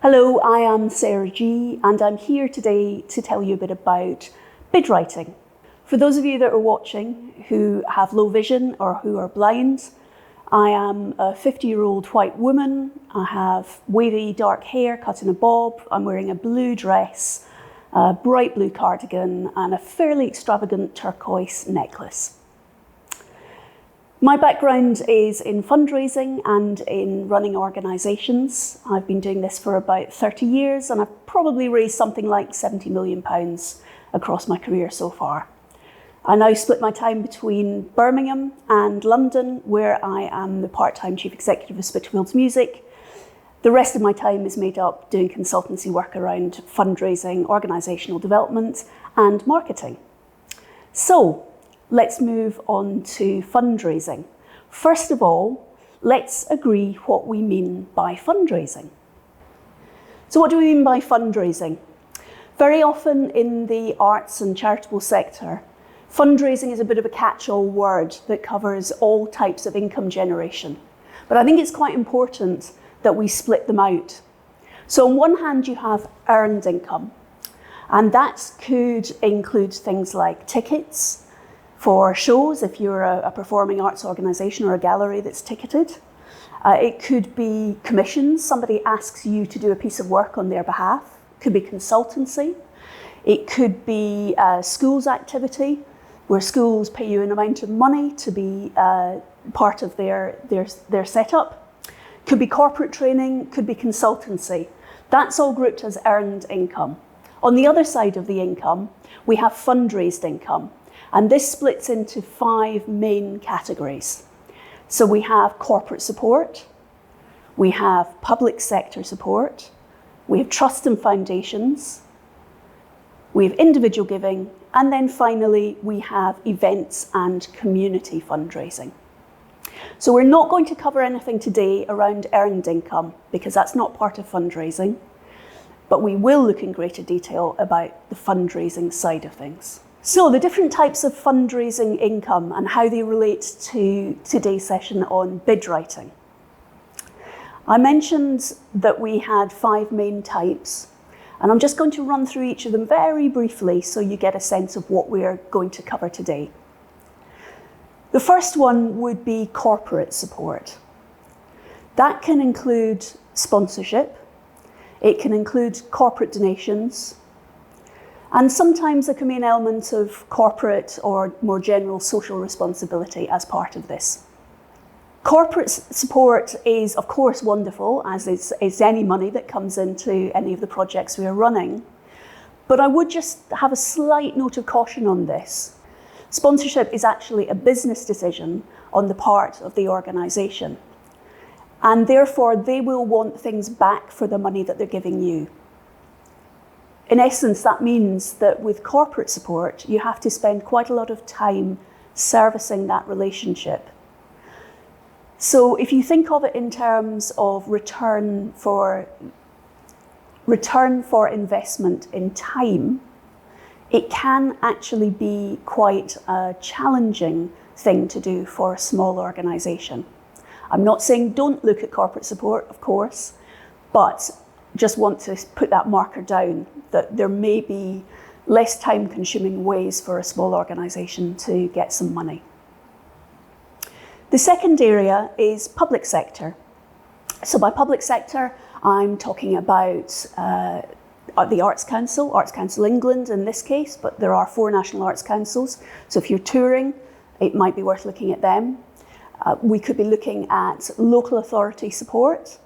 Hello, I am Sarah G and I'm here today to tell you a bit about bid writing. For those of you that are watching who have low vision or who are blind, I am a 50-year-old white woman. I have wavy dark hair cut in a bob. I'm wearing a blue dress, a bright blue cardigan and a fairly extravagant turquoise necklace. My background is in fundraising and in running organisations. I've been doing this for about 30 years and I've probably raised something like £70 million across my career so far. I now split my time between Birmingham and London, where I am the part-time Chief Executive of Spitalfields Music. The rest of my time is made up doing consultancy work around fundraising, organisational development and marketing. So, let's move on to fundraising. First of all, let's agree what we mean by fundraising. So what do we mean by fundraising? Very often in the arts and charitable sector, fundraising is a bit of a catch-all word that covers all types of income generation. But I think it's quite important that we split them out. So on one hand, you have earned income, and that could include things like tickets, for shows, if you're a performing arts organisation or a gallery that's ticketed. It could be commissions, somebody asks you to do a piece of work on their behalf. It could be consultancy. It could be a schools activity, where schools pay you an amount of money to be part of their setup. It could be corporate training, could be consultancy. That's all grouped as earned income. On the other side of the income, we have fundraised income. And this splits into 5 main categories. So we have corporate support, we have public sector support, we have trust and foundations, we have individual giving, and then finally we have events and community fundraising. So we're not going to cover anything today around earned income because that's not part of fundraising, but we will look in greater detail about the fundraising side of things. So the different types of fundraising income and how they relate to today's session on bid writing. I mentioned that we had 5 main types, and I'm just going to run through each of them very briefly so you get a sense of what we're going to cover today. The first one would be corporate support. That can include sponsorship, it can include corporate donations, and sometimes there can be an element of corporate or more general social responsibility as part of this. Corporate support is, of course, wonderful, as is any money that comes into any of the projects we are running. But I would just have a slight note of caution on this. Sponsorship is actually a business decision on the part of the organisation. And therefore, they will want things back for the money that they're giving you. In essence, that means that with corporate support, you have to spend quite a lot of time servicing that relationship. So if you think of it in terms of return for investment in time, it can actually be quite a challenging thing to do for a small organisation. I'm not saying don't look at corporate support, of course, but just want to put that marker down that there may be less time-consuming ways for a small organisation to get some money. The second area is public sector. So by public sector, I'm talking about the Arts Council England in this case, but there are 4 national arts councils. So if you're touring, it might be worth looking at them. We could be looking at local authority support.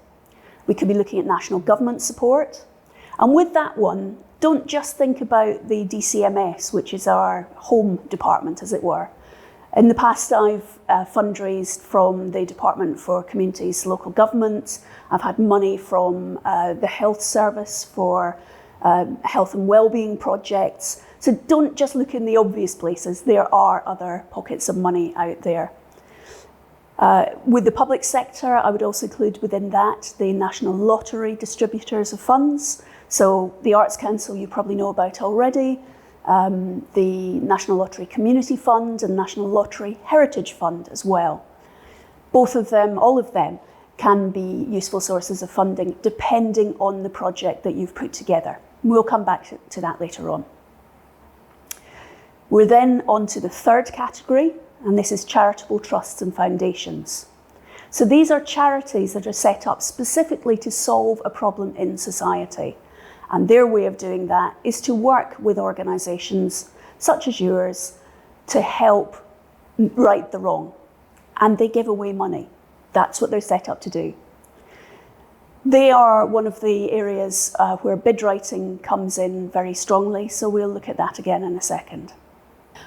We could be looking at national government support. And with that one, don't just think about the DCMS, which is our home department, as it were. In the past, I've fundraised from the Department for Communities, Local Government. I've had money from the Health Service for health and wellbeing projects. So don't just look in the obvious places. There are other pockets of money out there. With the public sector, I would also include within that the National Lottery distributors of funds. So the Arts Council you probably know about already, the National Lottery Community Fund and National Lottery Heritage Fund as well. Both of them, all of them, can be useful sources of funding depending on the project that you've put together. We'll come back to that later on. We're then on to the third category, and this is charitable trusts and foundations. So these are charities that are set up specifically to solve a problem in society. And their way of doing that is to work with organisations such as yours to help right the wrong. And they give away money. That's what they're set up to do. They are one of the areas where bid writing comes in very strongly, so we'll look at that again in a second.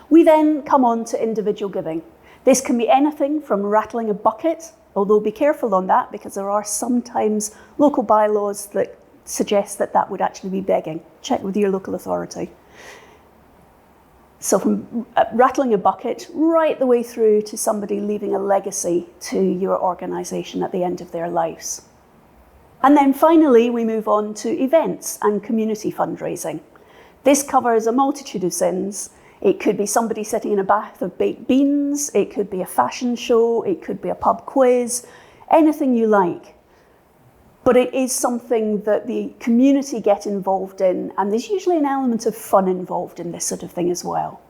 We then come on to individual giving. This can be anything from rattling a bucket, although be careful on that because there are sometimes local bylaws that suggest that that would actually be begging. Check with your local authority. So from rattling a bucket right the way through to somebody leaving a legacy to your organisation at the end of their lives. And then finally, we move on to events and community fundraising. This covers a multitude of sins. It could be somebody sitting in a bath of baked beans, it could be a fashion show, it could be a pub quiz, anything you like. But it is something that the community get involved in, and there's usually an element of fun involved in this sort of thing as well.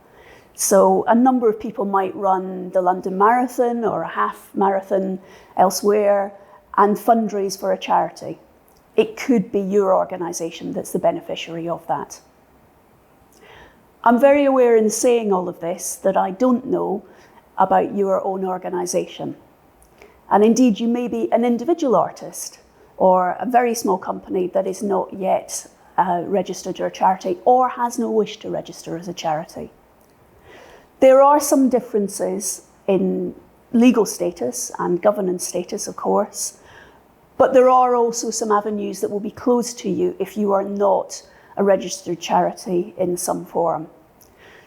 So a number of people might run the London Marathon or a half marathon elsewhere and fundraise for a charity. It could be your organisation that's the beneficiary of that. I'm very aware in saying all of this that I don't know about your own organisation. And indeed, you may be an individual artist or a very small company that is not yet registered as a charity or has no wish to register as a charity. There are some differences in legal status and governance status, of course, but there are also some avenues that will be closed to you if you are not a registered charity in some form.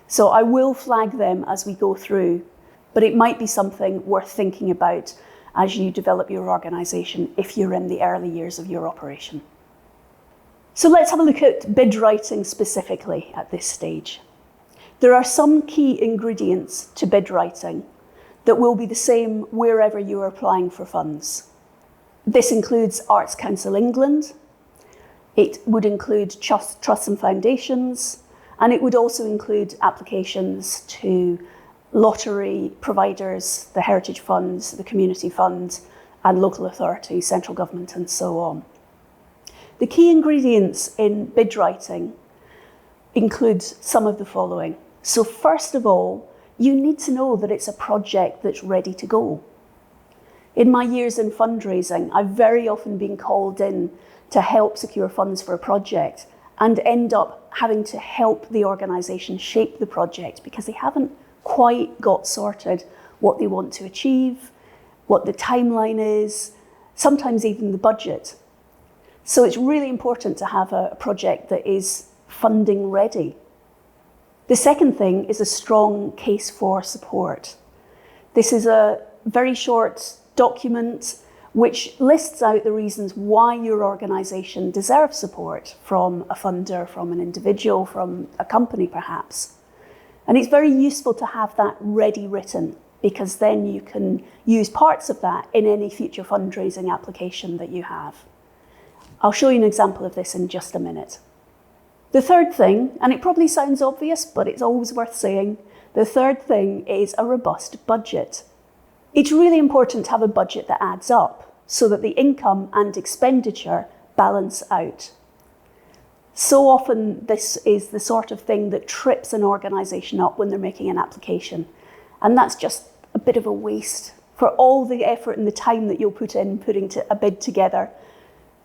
So I will flag them as we go through, but it might be something worth thinking about as you develop your organisation if you're in the early years of your operation. So let's have a look at bid writing specifically at this stage. There are some key ingredients to bid writing that will be the same wherever you are applying for funds. This includes Arts Council England, it would include trusts and foundations, and it would also include applications to lottery providers, the heritage funds, the community fund, and local authorities, central government, and so on. The key ingredients in bid writing include some of the following. So first of all, you need to know that it's a project that's ready to go. In my years in fundraising, I've very often been called in to help secure funds for a project and end up having to help the organisation shape the project because they haven't quite got sorted what they want to achieve, what the timeline is, sometimes even the budget. So it's really important to have a project that is funding ready. The second thing is a strong case for support. This is a very short document which lists out the reasons why your organisation deserves support from a funder, from an individual, from a company perhaps. And it's very useful to have that ready written because then you can use parts of that in any future fundraising application that you have. I'll show you an example of this in just a minute. The third thing, and it probably sounds obvious, but it's always worth saying, the third thing is a robust budget. It's really important to have a budget that adds up so that the income and expenditure balance out. So often this is the sort of thing that trips an organisation up when they're making an application. And that's just a bit of a waste for all the effort and the time that you'll put in putting a bid together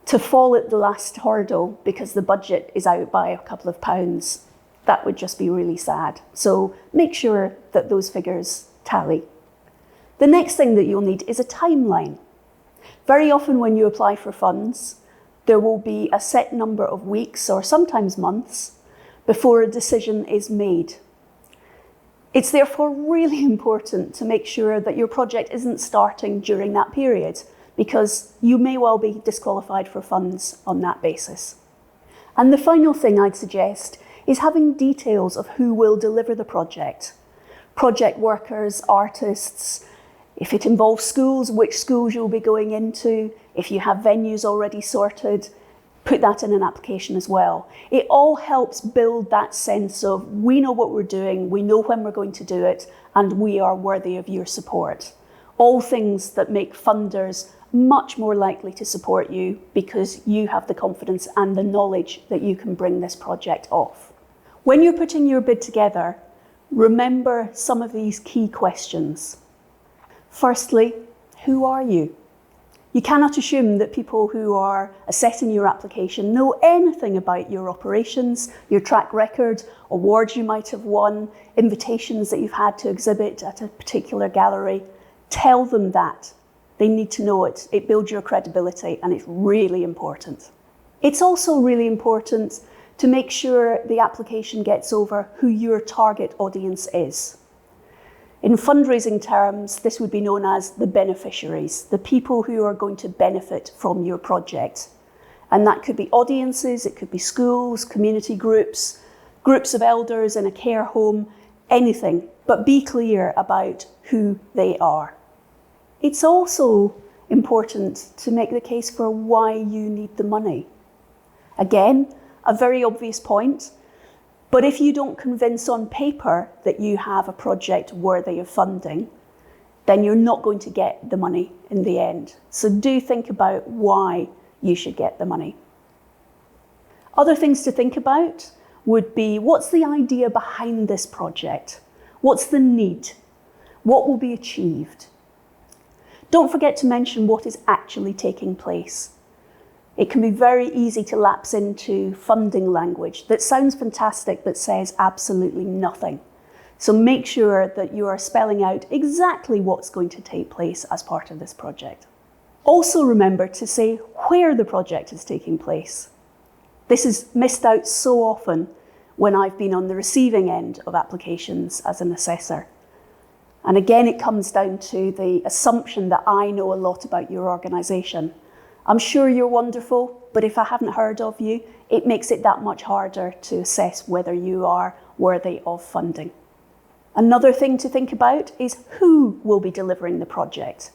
to fall at the last hurdle because the budget is out by a couple of pounds. That would just be really sad. So make sure that those figures tally. The next thing that you'll need is a timeline. Very often when you apply for funds, there will be a set number of weeks or sometimes months before a decision is made. It's therefore really important to make sure that your project isn't starting during that period because you may well be disqualified for funds on that basis. And the final thing I'd suggest is having details of who will deliver the project. Project workers, artists, If it involves schools, which schools you'll be going into. If you have venues already sorted, put that in an application as well. It all helps build that sense of we know what we're doing, we know when we're going to do it, and we are worthy of your support. All things that make funders much more likely to support you because you have the confidence and the knowledge that you can bring this project off. When you're putting your bid together, remember some of these key questions. Firstly, who are you? You cannot assume that people who are assessing your application know anything about your operations, your track record, awards you might have won, invitations that you've had to exhibit at a particular gallery. Tell them that. They need to know it. It builds your credibility and it's really important. It's also really important to make sure the application gets over who your target audience is. In fundraising terms, this would be known as the beneficiaries, the people who are going to benefit from your project. And that could be audiences, it could be schools, community groups, groups of elders in a care home, anything, but be clear about who they are. It's also important to make the case for why you need the money. Again, a very obvious point, but if you don't convince on paper that you have a project worthy of funding, then you're not going to get the money in the end. So do think about why you should get the money. Other things to think about would be, what's the idea behind this project? What's the need? What will be achieved? Don't forget to mention what is actually taking place. It can be very easy to lapse into funding language that sounds fantastic but says absolutely nothing. So make sure that you are spelling out exactly what's going to take place as part of this project. Also remember to say where the project is taking place. This is missed out so often when I've been on the receiving end of applications as an assessor. And again, it comes down to the assumption that I know a lot about your organisation. I'm sure you're wonderful, but if I haven't heard of you, it makes it that much harder to assess whether you are worthy of funding. Another thing to think about is who will be delivering the project.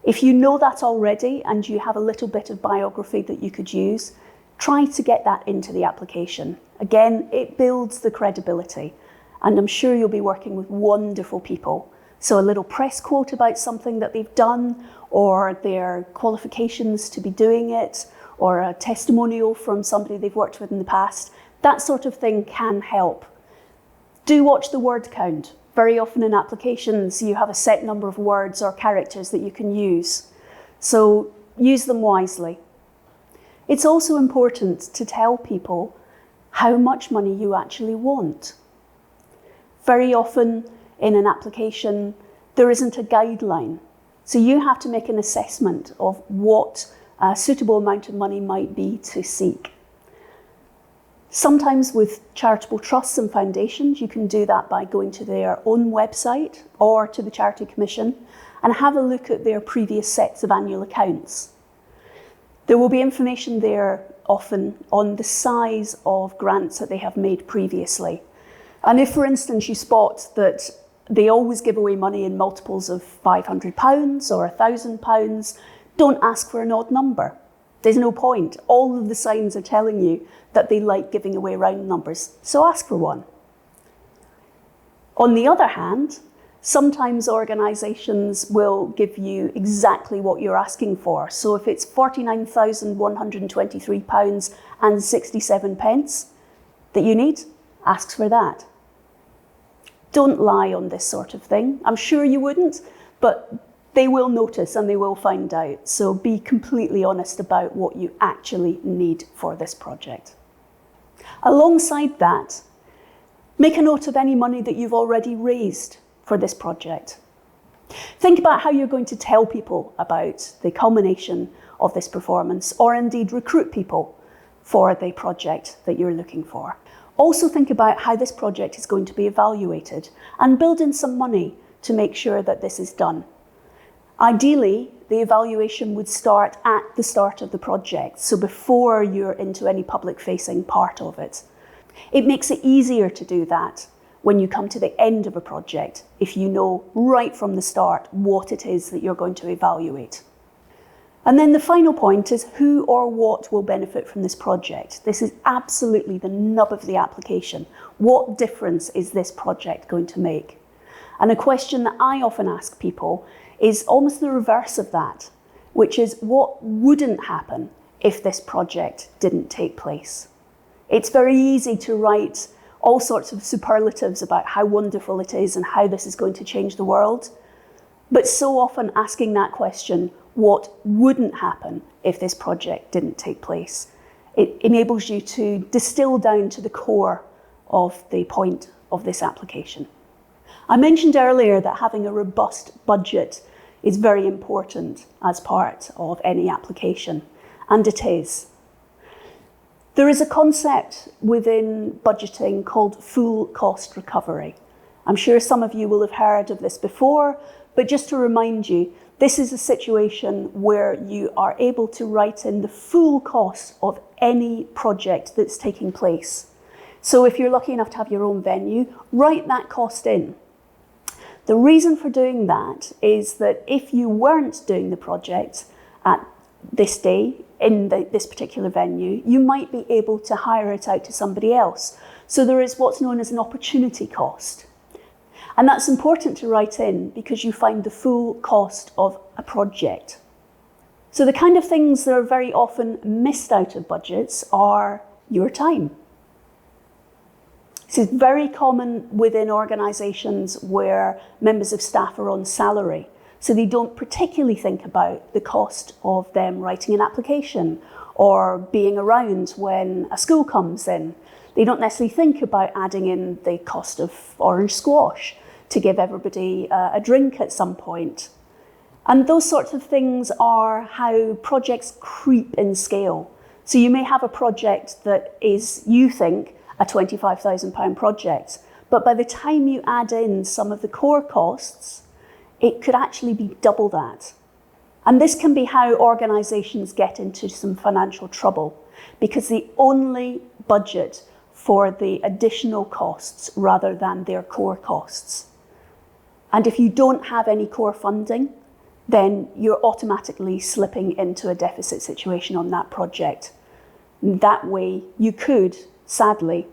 If you know that already and you have a little bit of biography that you could use, try to get that into the application. Again, it builds the credibility, and I'm sure you'll be working with wonderful people. So a little press quote about something that they've done, or their qualifications to be doing it, or a testimonial from somebody they've worked with in the past, that sort of thing can help. Do watch the word count. Very often in applications, you have a set number of words or characters that you can use. So use them wisely. It's also important to tell people how much money you actually want. Very often in an application, there isn't a guideline. So you have to make an assessment of what a suitable amount of money might be to seek. Sometimes with charitable trusts and foundations, you can do that by going to their own website or to the Charity Commission and have a look at their previous sets of annual accounts. There will be information there often on the size of grants that they have made previously. And if, for instance, you spot that they always give away money in multiples of £500 or £1,000, don't ask for an odd number. There's no point. All of the signs are telling you that they like giving away round numbers, so ask for one. On the other hand, sometimes organisations will give you exactly what you're asking for. So if it's £49,123.67 that you need, ask for that. Don't lie on this sort of thing. I'm sure you wouldn't, but they will notice and they will find out. So be completely honest about what you actually need for this project. Alongside that, make a note of any money that you've already raised for this project. Think about how you're going to tell people about the culmination of this performance, or indeed recruit people for the project that you're looking for. Also think about how this project is going to be evaluated and build in some money to make sure that this is done. Ideally, the evaluation would start at the start of the project, so before you're into any public-facing part of it. It makes it easier to do that when you come to the end of a project, if you know right from the start what it is that you're going to evaluate. And then the final point is who or what will benefit from this project. This is absolutely the nub of the application. What difference is this project going to make? And a question that I often ask people is almost the reverse of that, which is what wouldn't happen if this project didn't take place? It's very easy to write all sorts of superlatives about how wonderful it is and how this is going to change the world. But so often asking that question, what wouldn't happen if this project didn't take place? It enables you to distill down to the core of the point of this application. I mentioned earlier that having a robust budget is very important as part of any application, and it is. There is a concept within budgeting called full cost recovery. I'm sure some of you will have heard of this before, but just to remind you, this is a situation where you are able to write in the full cost of any project that's taking place. So if you're lucky enough to have your own venue, write that cost in. The reason for doing that is that if you weren't doing the project at this day in this particular venue, you might be able to hire it out to somebody else. So there is what's known as an opportunity cost. And that's important to write in because you find the full cost of a project. So the kind of things that are very often missed out of budgets are your time. This is very common within organisations where members of staff are on salary. So they don't particularly think about the cost of them writing an application or being around when a school comes in. They don't necessarily think about adding in the cost of orange squash to give everybody a drink at some point. And those sorts of things are how projects creep in scale. So you may have a project that is, you think, a £25,000 project, but by the time you add in some of the core costs, it could actually be double that. And this can be how organisations get into some financial trouble because they only budget for the additional costs rather than their core costs. And if you don't have any core funding, then you're automatically slipping into a deficit situation on that project. That way you could, sadly,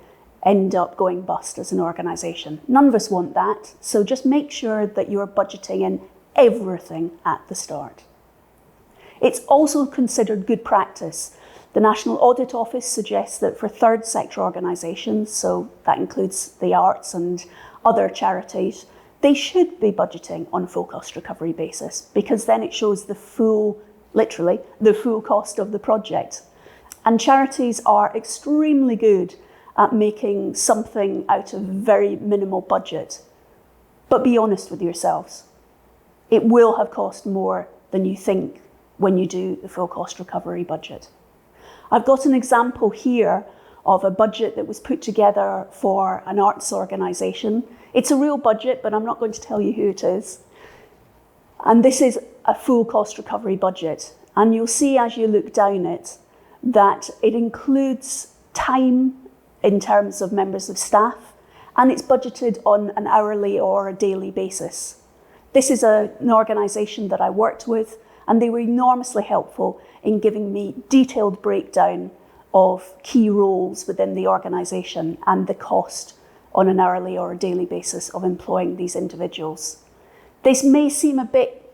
end up going bust as an organisation. None of us want that, so just make sure that you're budgeting in everything at the start. It's also considered good practice. The National Audit Office suggests that for third sector organisations, so that includes the arts and other charities, they should be budgeting on a full cost recovery basis because then it shows the full, literally, the full cost of the project. And charities are extremely good at making something out of very minimal budget. But be honest with yourselves. It will have cost more than you think when you do the full cost recovery budget. I've got an example here of a budget that was put together for an arts organisation. It's a real budget, but I'm not going to tell you who it is. And this is a full cost recovery budget. And you'll see as you look down it that it includes time in terms of members of staff, and it's budgeted on an hourly or a daily basis. This is an organisation that I worked with, and they were enormously helpful in giving me detailed breakdown of key roles within the organisation and the cost on an hourly or a daily basis of employing these individuals. This may seem a bit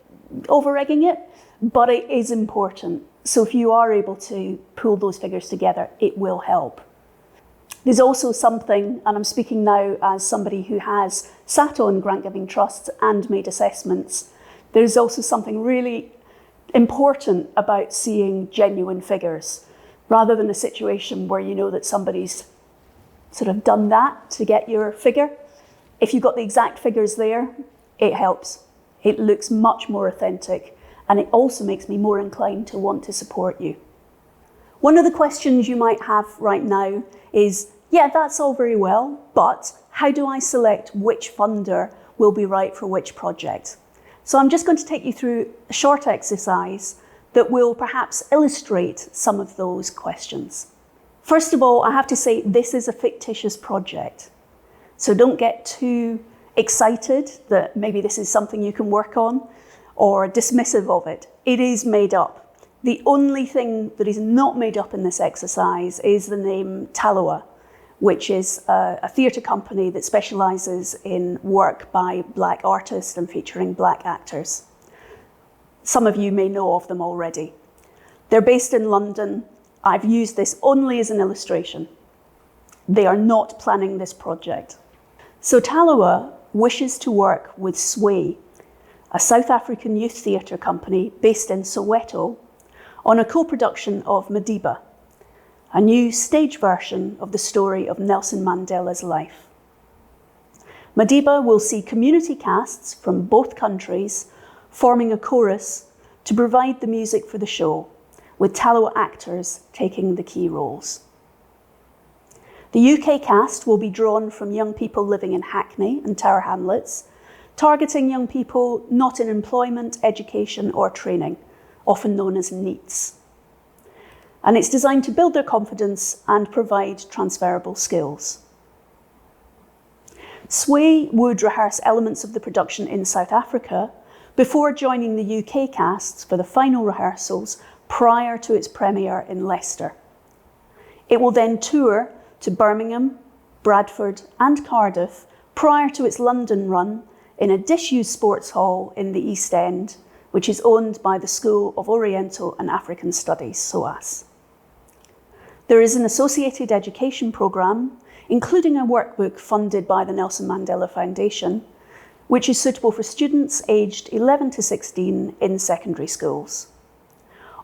over-egging it, but it is important. So if you are able to pull those figures together, it will help. There's also something, and I'm speaking now as somebody who has sat on grant-giving trusts and made assessments, there's also something really important about seeing genuine figures, rather than a situation where you know that somebody's sort of done that to get your figure. If you've got the exact figures there, it helps. It looks much more authentic, and it also makes me more inclined to want to support you. One of the questions you might have right now is, yeah, that's all very well, but how do I select which funder will be right for which project? So I'm just going to take you through a short exercise that will perhaps illustrate some of those questions. First of all, I have to say this is a fictitious project. So don't get too excited that maybe this is something you can work on or dismissive of it. It is made up. The only thing that is not made up in this exercise is the name Taloa, which is a theatre company that specialises in work by black artists and featuring black actors. Some of you may know of them already. They're based in London. I've used this only as an illustration. They are not planning this project. So Taloa wishes to work with Sway, a South African youth theatre company based in Soweto, on a co-production of Madiba, a new stage version of the story of Nelson Mandela's life. Madiba will see community casts from both countries forming a chorus to provide the music for the show, with Taloa actors taking the key roles. The UK cast will be drawn from young people living in Hackney and Tower Hamlets, targeting young people not in employment, education or training, often known as NEETs. And it's designed to build their confidence and provide transferable skills. Sway would rehearse elements of the production in South Africa before joining the UK casts for the final rehearsals prior to its premiere in Leicester. It will then tour to Birmingham, Bradford and Cardiff prior to its London run in a disused sports hall in the East End, which is owned by the School of Oriental and African Studies, SOAS. There is an associated education programme, including a workbook funded by the Nelson Mandela Foundation, which is suitable for students aged 11 to 16 in secondary schools.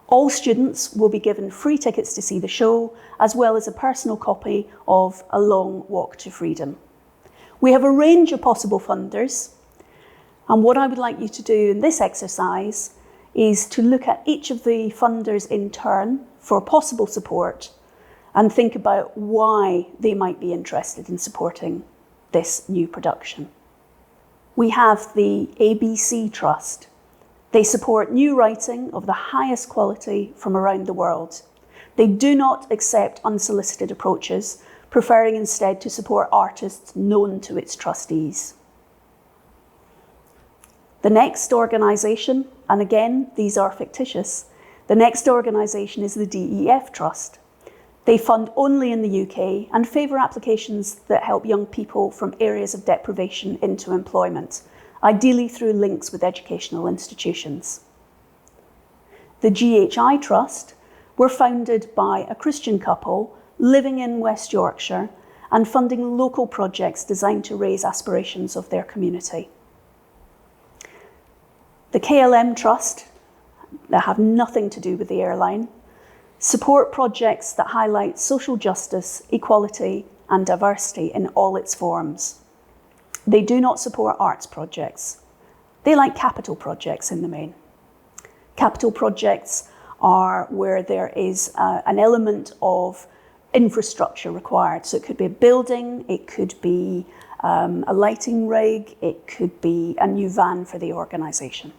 All students will be given free tickets to see the show, as well as a personal copy of A Long Walk to Freedom. We have a range of possible funders, and what I would like you to do in this exercise is to look at each of the funders in turn for possible support and think about why they might be interested in supporting this new production. We have the ABC Trust. They support new writing of the highest quality from around the world. They do not accept unsolicited approaches, preferring instead to support artists known to its trustees. The next organisation, and again, these are fictitious, the next organisation is the DEF Trust. They fund only in the UK and favour applications that help young people from areas of deprivation into employment, ideally through links with educational institutions. The GHI Trust were founded by a Christian couple living in West Yorkshire and funding local projects designed to raise aspirations of their community. The KLM Trust, that have nothing to do with the airline, support projects that highlight social justice, equality and diversity in all its forms. They do not support arts projects. They like capital projects in the main. Capital projects are where there is an element of infrastructure required. So it could be a building, it could be a lighting rig, it could be a new van for the organisation.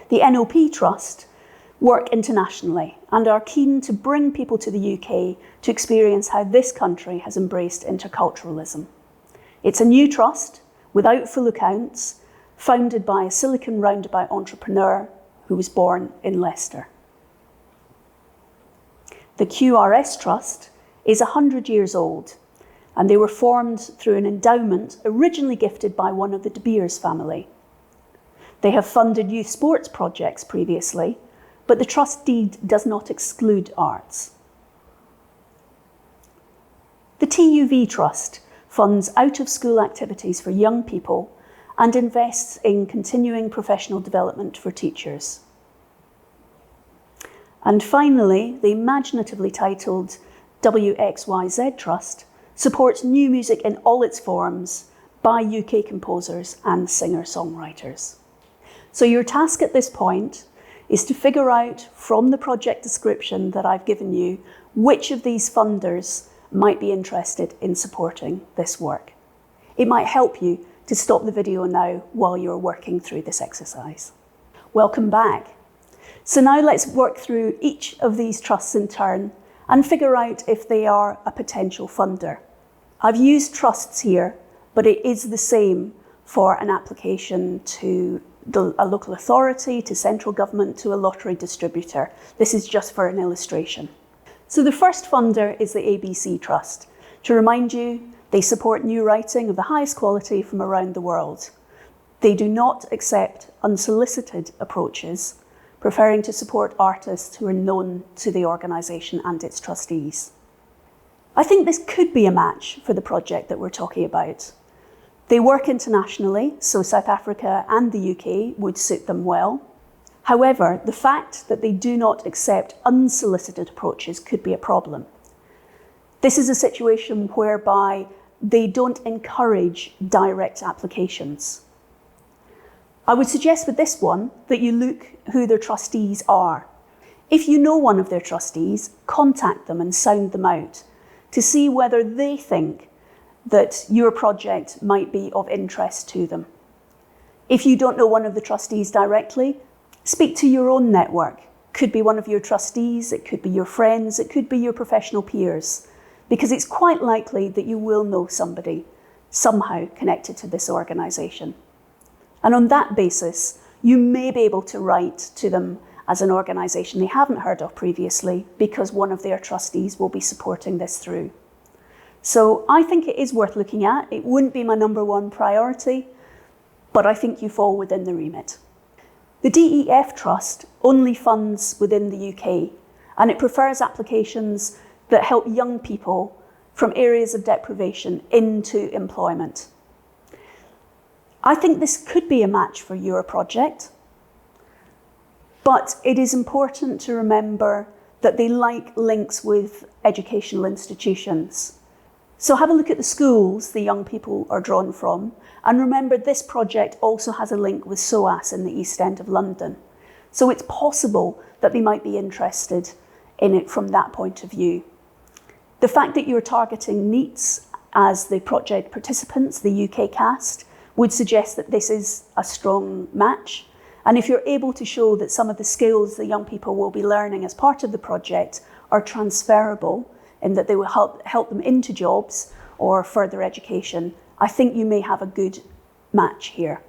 The NOP Trust work internationally and are keen to bring people to the UK to experience how this country has embraced interculturalism. It's a new trust, without full accounts, founded by a Silicon Roundabout entrepreneur who was born in Leicester. The QRS Trust is 100 years old, and they were formed through an endowment originally gifted by one of the De Beers family. They have funded youth sports projects previously, but the trust deed does not exclude arts. The TUV Trust funds out-of-school activities for young people and invests in continuing professional development for teachers. And finally, the imaginatively titled WXYZ Trust supports new music in all its forms by UK composers and singer-songwriters. So your task at this point is to figure out from the project description that I've given you which of these funders might be interested in supporting this work. It might help you to stop the video now while you're working through this exercise. Welcome back. So now let's work through each of these trusts in turn and figure out if they are a potential funder. I've used trusts here, but it is the same for an application to a local authority, to central government, to a lottery distributor. This is just for an illustration. So the first funder is the ABC Trust. To remind you, they support new writing of the highest quality from around the world. They do not accept unsolicited approaches, preferring to support artists who are known to the organisation and its trustees. I think this could be a match for the project that we're talking about. They work internationally, so South Africa and the UK would suit them well. However, the fact that they do not accept unsolicited approaches could be a problem. This is a situation whereby they don't encourage direct applications. I would suggest with this one that you look who their trustees are. If you know one of their trustees, contact them and sound them out to see whether they think that your project might be of interest to them. If you don't know one of the trustees directly, speak to your own network. Could be one of your trustees, it could be your friends, it could be your professional peers, because it's quite likely that you will know somebody somehow connected to this organisation. And on that basis, you may be able to write to them as an organisation they haven't heard of previously because one of their trustees will be supporting this through. So I think it is worth looking at. It wouldn't be my number one priority, but I think you fall within the remit. The DEF Trust only funds within the UK, and it prefers applications that help young people from areas of deprivation into employment. I think this could be a match for your project, but it is important to remember that they like links with educational institutions. So have a look at the schools the young people are drawn from, and remember this project also has a link with SOAS in the East End of London. So it's possible that they might be interested in it from that point of view. The fact that you're targeting NEETs as the project participants, the UK cast, would suggest that this is a strong match. And if you're able to show that some of the skills the young people will be learning as part of the project are transferable, and that they will help them into jobs or further education, I think you may have a good match here.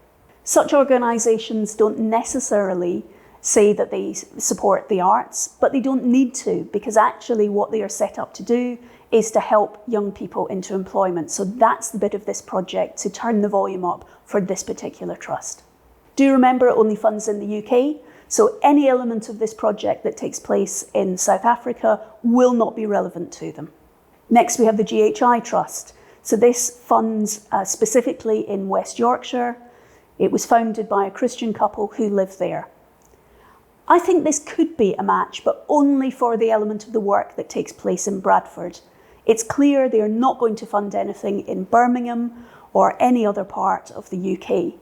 Such organisations don't necessarily say that they support the arts, but they don't need to, because actually what they are set up to do is to help young people into employment. So that's the bit of this project to turn the volume up for this particular trust. Do remember it only funds in the UK, so any element of this project that takes place in South Africa will not be relevant to them. Next, we have the GHI Trust. So this funds specifically in West Yorkshire. It was founded by a Christian couple who live there. I think this could be a match, but only for the element of the work that takes place in Bradford. It's clear they are not going to fund anything in Birmingham or any other part of the UK.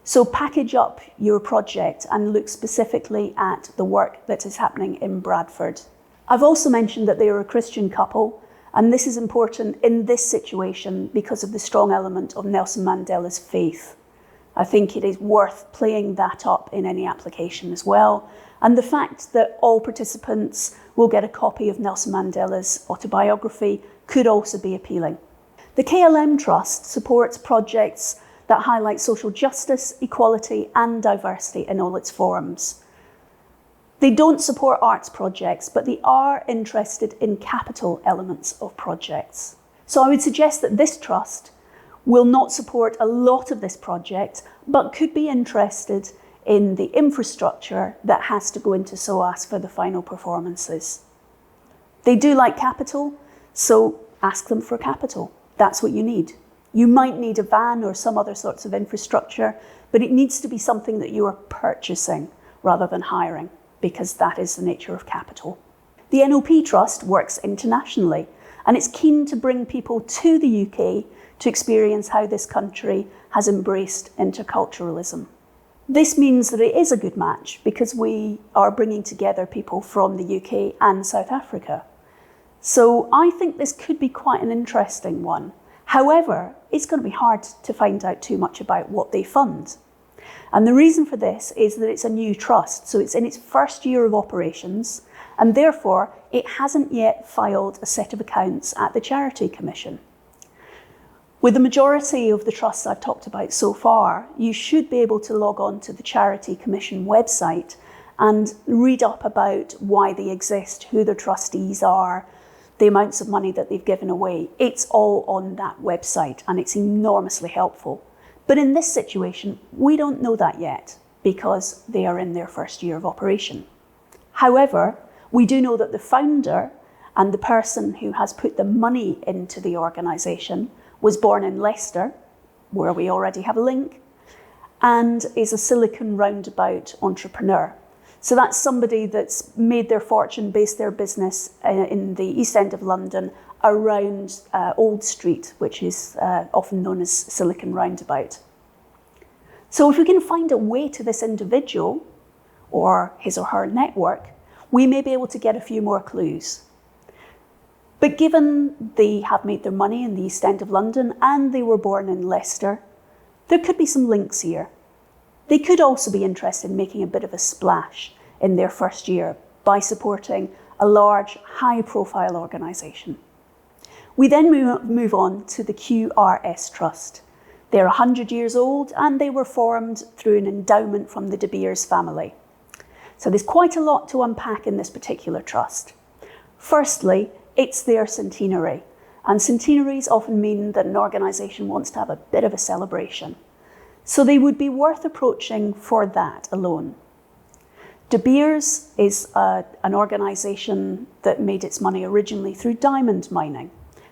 So package up your project and look specifically at the work that is happening in Bradford. I've also mentioned that they are a Christian couple, and this is important in this situation because of the strong element of Nelson Mandela's faith. I think it is worth playing that up in any application as well. And the fact that all participants will get a copy of Nelson Mandela's autobiography could also be appealing. The KLM Trust supports projects that highlight social justice, equality and diversity in all its forms. They don't support arts projects, but they are interested in capital elements of projects. So I would suggest that this trust will not support a lot of this project, but could be interested in the infrastructure that has to go into SOAS for the final performances. They do like capital, so ask them for capital. That's what you need. You might need a van or some other sorts of infrastructure, but it needs to be something that you are purchasing rather than hiring, because that is the nature of capital. The NOP Trust works internationally, and it's keen to bring people to the UK to experience how this country has embraced interculturalism. This means that it is a good match because we are bringing together people from the UK and South Africa. So I think this could be quite an interesting one. However, it's going to be hard to find out too much about what they fund. And the reason for this is that it's a new trust, so it's in its first year of operations, and therefore it hasn't yet filed a set of accounts at the Charity Commission. With the majority of the trusts I've talked about so far, you should be able to log on to the Charity Commission website and read up about why they exist, who their trustees are, the amounts of money that they've given away. It's all on that website and it's enormously helpful. But in this situation, we don't know that yet because they are in their first year of operation. However, we do know that the founder and the person who has put the money into the organisation was born in Leicester, where we already have a link, and is a Silicon Roundabout entrepreneur. So that's somebody that's made their fortune, based their business in the East End of London around Old Street, which is often known as Silicon Roundabout. So if we can find a way to this individual or his or her network, we may be able to get a few more clues. But given they have made their money in the East End of London and they were born in Leicester, there could be some links here. They could also be interested in making a bit of a splash in their first year by supporting a large, high-profile organisation. We then move on to the QRS Trust. They're 100 years old and they were formed through an endowment from the De Beers family. So there's quite a lot to unpack in this particular trust. Firstly, it's their centenary, and centenaries often mean that an organisation wants to have a bit of a celebration. So they would be worth approaching for that alone. De Beers is an organisation that made its money originally through diamond mining,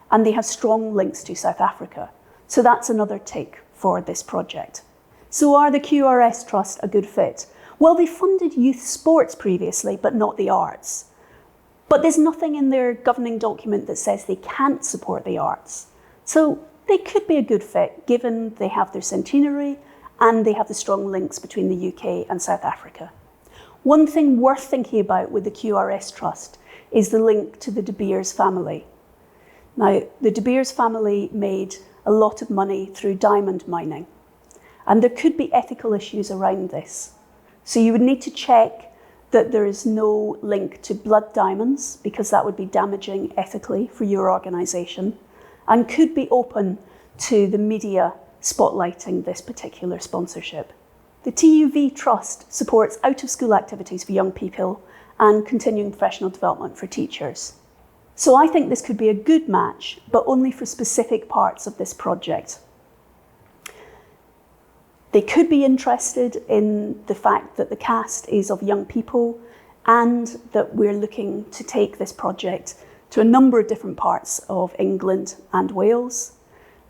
and they have strong links to South Africa. So that's another tick for this project. So are the QRS Trust a good fit? Well, they funded youth sports previously, but not the arts. But there's nothing in their governing document that says they can't support the arts. So they could be a good fit, given they have their centenary and they have the strong links between the UK and South Africa. One thing worth thinking about with the QRS Trust is the link to the De Beers family. Now, the De Beers family made a lot of money through diamond mining, and there could be ethical issues around this. So you would need to check that there is no link to blood diamonds, because that would be damaging ethically for your organisation, and could be open to the media spotlighting this particular sponsorship. The TUV Trust supports out-of-school activities for young people and continuing professional development for teachers. So I think this could be a good match, but only for specific parts of this project. They could be interested in the fact that the cast is of young people and that we're looking to take this project to a number of different parts of England and Wales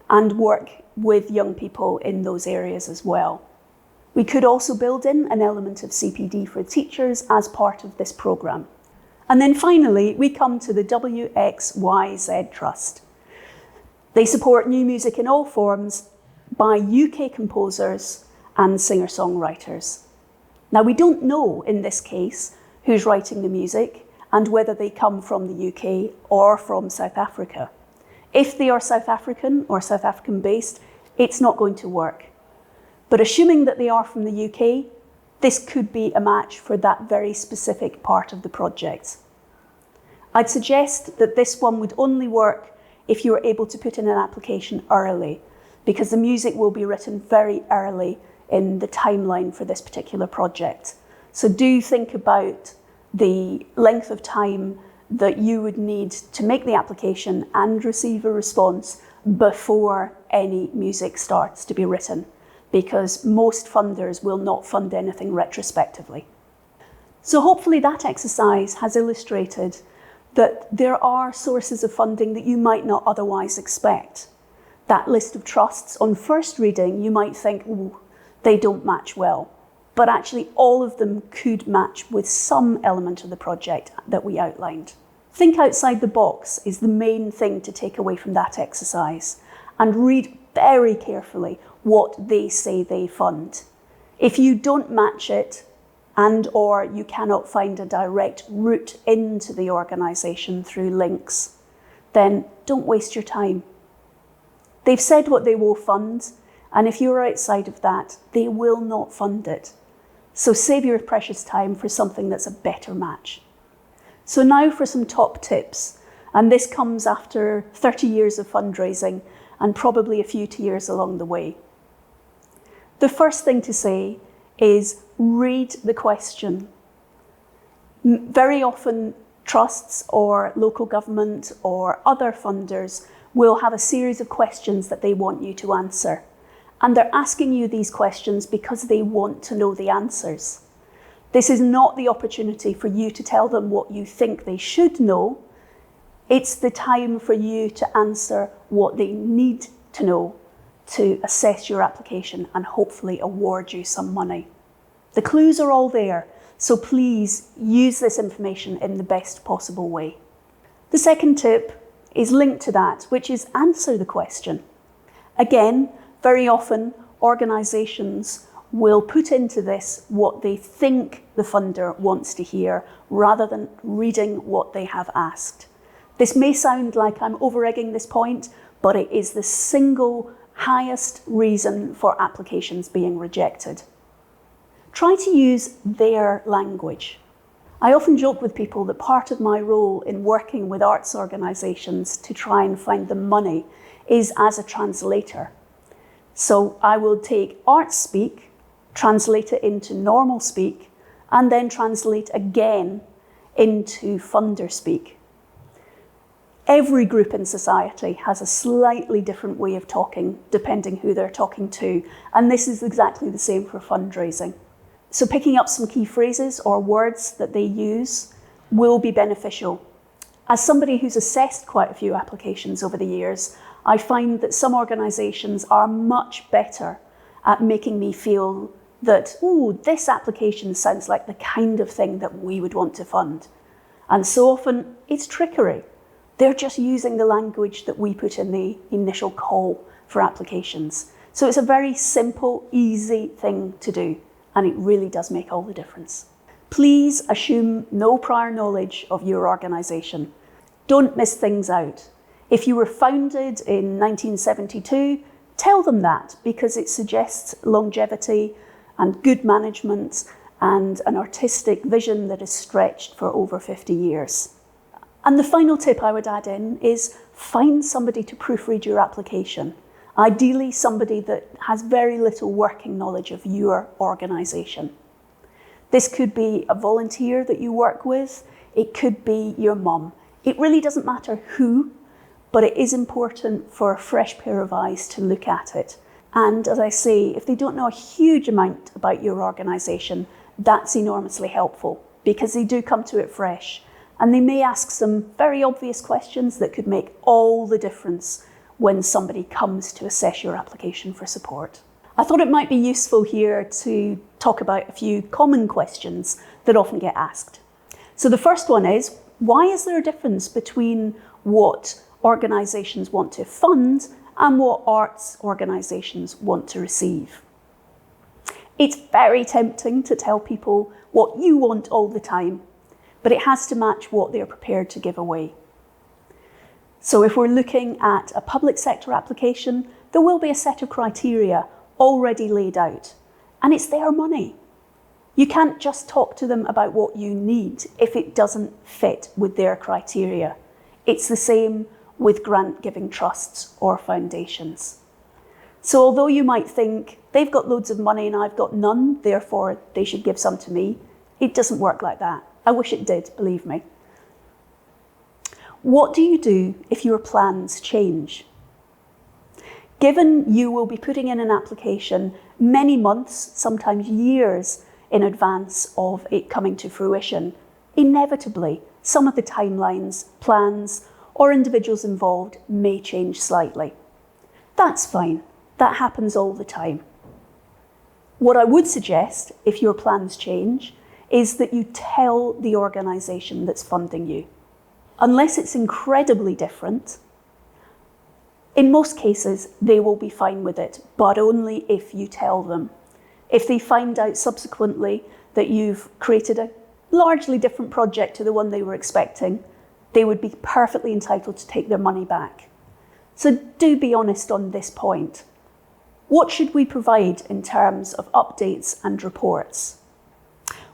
and work with young people in those areas as well. We could also build in an element of CPD for teachers as part of this programme. And then finally, we come to the WXYZ Trust. They support new music in all forms by UK composers and singer-songwriters. Now, we don't know in this case who's writing the music and whether they come from the UK or from South Africa. If they are South African or South African based, it's not going to work. But assuming that they are from the UK, this could be a match for that very specific part of the project. I'd suggest that this one would only work if you were able to put in an application early, because the music will be written very early in the timeline for this particular project. So do think about the length of time that you would need to make the application and receive a response before any music starts to be written, because most funders will not fund anything retrospectively. So hopefully that exercise has illustrated that there are sources of funding that you might not otherwise expect. That list of trusts, on first reading, you might think, ooh, they don't match well. But actually all of them could match with some element of the project that we outlined. Think outside the box is the main thing to take away from that exercise, and read very carefully what they say they fund. If you don't match it, and or you cannot find a direct route into the organisation through links, then don't waste your time. They've said what they will fund, and if you're outside of that, they will not fund it. So save your precious time for something that's a better match. So now for some top tips, and this comes after 30 years of fundraising and probably a few tears along the way. The first thing to say is read the question. Very often trusts or local government or other funders will have a series of questions that they want you to answer. And they're asking you these questions because they want to know the answers. This is not the opportunity for you to tell them what you think they should know. It's the time for you to answer what they need to know to assess your application and hopefully award you some money. The clues are all there, so please use this information in the best possible way. The second tip is linked to that, which is answer the question. Again, very often organisations will put into this what they think the funder wants to hear rather than reading what they have asked. This may sound like I'm over-egging this point, but it is the single highest reason for applications being rejected. Try to use their language. I often joke with people that part of my role in working with arts organisations to try and find them money is as a translator. So I will take arts speak, translate it into normal speak, and then translate again into funder speak. Every group in society has a slightly different way of talking depending who they're talking to, and this is exactly the same for fundraising. So picking up some key phrases or words that they use will be beneficial. As somebody who's assessed quite a few applications over the years, I find that some organisations are much better at making me feel that, oh, this application sounds like the kind of thing that we would want to fund. And so often it's trickery. They're just using the language that we put in the initial call for applications. So it's a very simple, easy thing to do, and it really does make all the difference. Please assume no prior knowledge of your organisation. Don't miss things out. If you were founded in 1972, tell them that, because it suggests longevity and good management and an artistic vision that is stretched for over 50 years. And the final tip I would add in is find somebody to proofread your application. Ideally, somebody that has very little working knowledge of your organisation. This could be a volunteer that you work with. It could be your mum. It really doesn't matter who, but it is important for a fresh pair of eyes to look at it. And as I say, if they don't know a huge amount about your organisation, that's enormously helpful because they do come to it fresh. And they may ask some very obvious questions that could make all the difference when somebody comes to assess your application for support. I thought it might be useful here to talk about a few common questions that often get asked. So the first one is, why is there a difference between what organisations want to fund and what arts organisations want to receive? It's very tempting to tell people what you want all the time, but it has to match what they're prepared to give away. So if we're looking at a public sector application, there will be a set of criteria already laid out, and it's their money. You can't just talk to them about what you need if it doesn't fit with their criteria. It's the same with grant-giving trusts or foundations. So although you might think, they've got loads of money and I've got none, therefore they should give some to me, it doesn't work like that. I wish it did, believe me. What do you do if your plans change? Given you will be putting in an application many months, sometimes years in advance of it coming to fruition, inevitably some of the timelines, plans, or individuals involved may change slightly. That's fine. That happens all the time. What I would suggest, if your plans change, is that you tell the organisation that's funding you. Unless it's incredibly different, in most cases, they will be fine with it, but only if you tell them. If they find out subsequently that you've created a largely different project to the one they were expecting, they would be perfectly entitled to take their money back. So do be honest on this point. What should we provide in terms of updates and reports?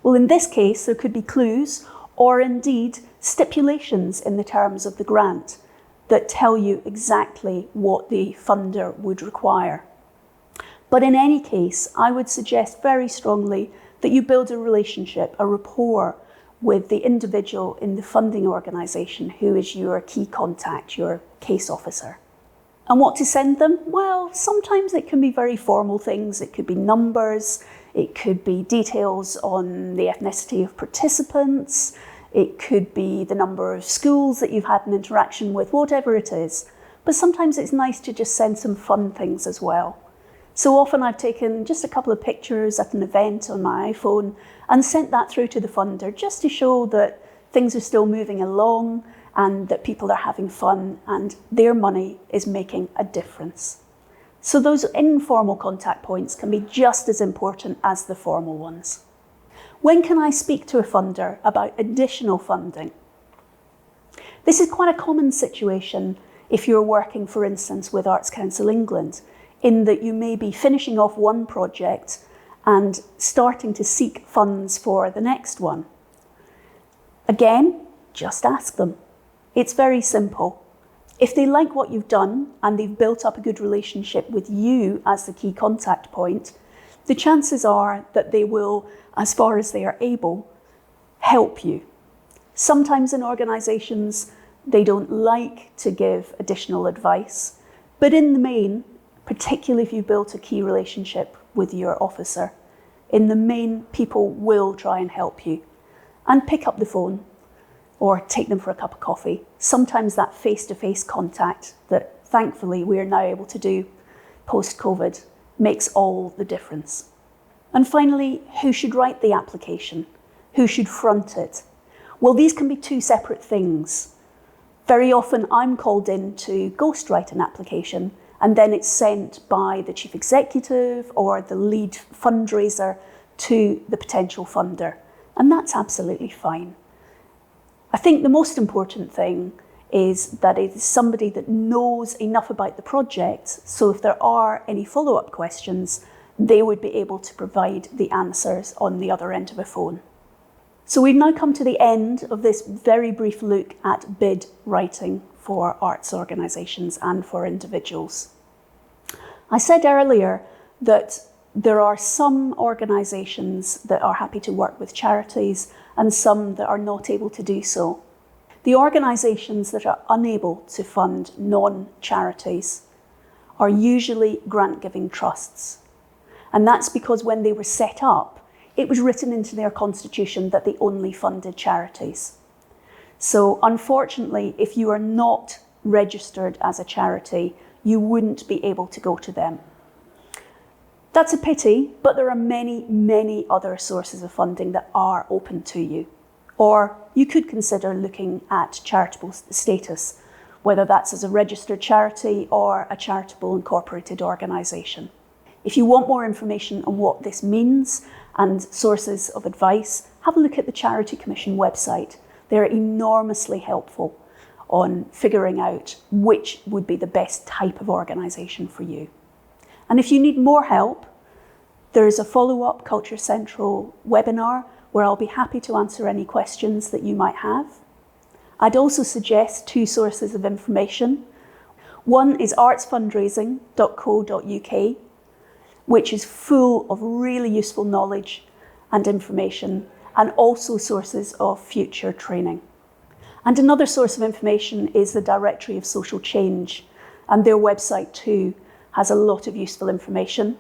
Well, in this case, there could be clues or indeed stipulations in the terms of the grant that tell you exactly what the funder would require. But in any case, I would suggest very strongly that you build a relationship, a rapport with the individual in the funding organisation who is your key contact, your case officer. And what to send them? Well, sometimes it can be very formal things. It could be numbers, it could be details on the ethnicity of participants, it could be the number of schools that you've had an interaction with, whatever it is. But sometimes it's nice to just send some fun things as well. So often I've taken just a couple of pictures at an event on my iPhone and sent that through to the funder just to show that things are still moving along and that people are having fun and their money is making a difference. So those informal contact points can be just as important as the formal ones. When can I speak to a funder about additional funding? This is quite a common situation if you're working, for instance, with Arts Council England, in that you may be finishing off one project and starting to seek funds for the next one. Again, just ask them. It's very simple. If they like what you've done and they've built up a good relationship with you as the key contact point, the chances are that they will, as far as they are able, help you. Sometimes in organisations, they don't like to give additional advice, but in the main, particularly if you built a key relationship with your officer, in the main, people will try and help you and pick up the phone or take them for a cup of coffee. Sometimes that face-to-face contact that thankfully we are now able to do post-COVID makes all the difference. And finally, who should write the application? Who should front it? Well, these can be two separate things. Very often I'm called in to ghostwrite an application and then it's sent by the chief executive or the lead fundraiser to the potential funder. And that's absolutely fine. I think the most important thing is that it is somebody that knows enough about the project, so if there are any follow-up questions, they would be able to provide the answers on the other end of a phone. So we've now come to the end of this very brief look at bid writing for arts organisations and for individuals. I said earlier that there are some organisations that are happy to work with charities and some that are not able to do so. The organisations that are unable to fund non-charities are usually grant-giving trusts. And that's because when they were set up, it was written into their constitution that they only funded charities. So unfortunately, if you are not registered as a charity, you wouldn't be able to go to them. That's a pity, but there are many, many other sources of funding that are open to you. Or you could consider looking at charitable status, whether that's as a registered charity or a charitable incorporated organisation. If you want more information on what this means and sources of advice, have a look at the Charity Commission website. They're enormously helpful on figuring out which would be the best type of organisation for you. And if you need more help, there's a follow-up Culture Central webinar where I'll be happy to answer any questions that you might have. I'd also suggest two sources of information. One is artsfundraising.co.uk, which is full of really useful knowledge and information, and also sources of future training. And another source of information is the Directory of Social Change, and their website too has a lot of useful information.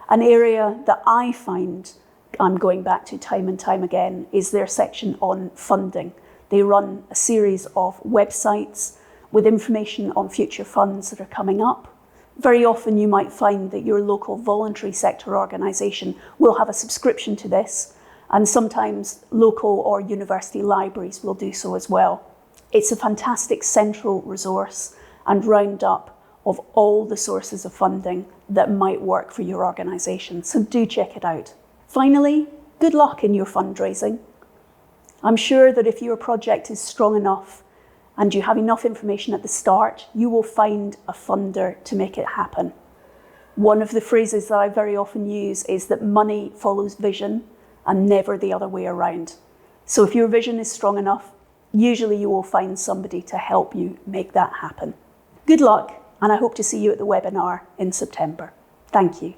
An area that I find I'm going back to time and time again is their section on funding. They run a series of websites with information on future funds that are coming up. Very often you might find that your local voluntary sector organisation will have a subscription to this, and sometimes local or university libraries will do so as well. It's a fantastic central resource and roundup of all the sources of funding that might work for your organisation, so do check it out. Finally, good luck in your fundraising. I'm sure that if your project is strong enough and you have enough information at the start, you will find a funder to make it happen. One of the phrases that I very often use is that money follows vision and never the other way around. So if your vision is strong enough, usually you will find somebody to help you make that happen. Good luck, and I hope to see you at the webinar in September. Thank you.